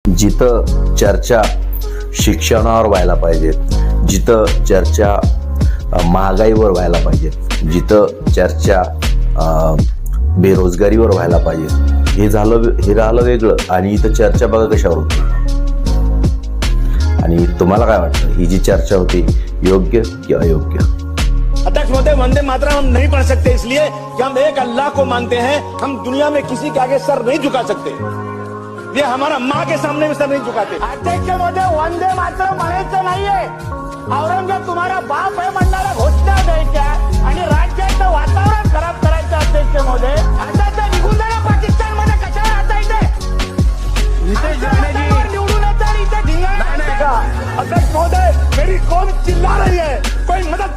जिथं चर्चा शिक्षणावर व्हायला पाहिजे, जिथं चर्चा महागाईवर व्हायला पाहिजे, जिथं चर्चा बेरोजगारीवर व्हायला पाहिजे, हे राहिलं वेगळं आणि इथं चर्चा बघा कशावर होती. आणि तुम्हाला काय वाटतं, ही जी चर्चा होती योग्य की अयोग्य? अध्यक्ष महोदय, वंदे मातरम हम नहीं पढ़ सकते इसलिए कि हम एक अल्लाह को मानते हैं. हम दुनिया में किसी के आगे सर नहीं झुका सकते. ये हमारा माँ के सामने भी सर नहीं झुकाते. अध्यक्ष महोदय, वंदे मातरम म्हणायचं नाहीये. औरंगजेब तुम्हारा बाप है म्हणणारा घोषणा द्यायच्या आणि राज्याचं वातावरण खराब करायचं. अध्यक्ष महोदय, आता ते निघून जाणं पाकिस्तान मध्ये कशाला आता इथे निवडून येतात इथे धिंगाणा. अध्यक्ष महोदय, मेरी कौन चिल्ला रही है, कोई मदद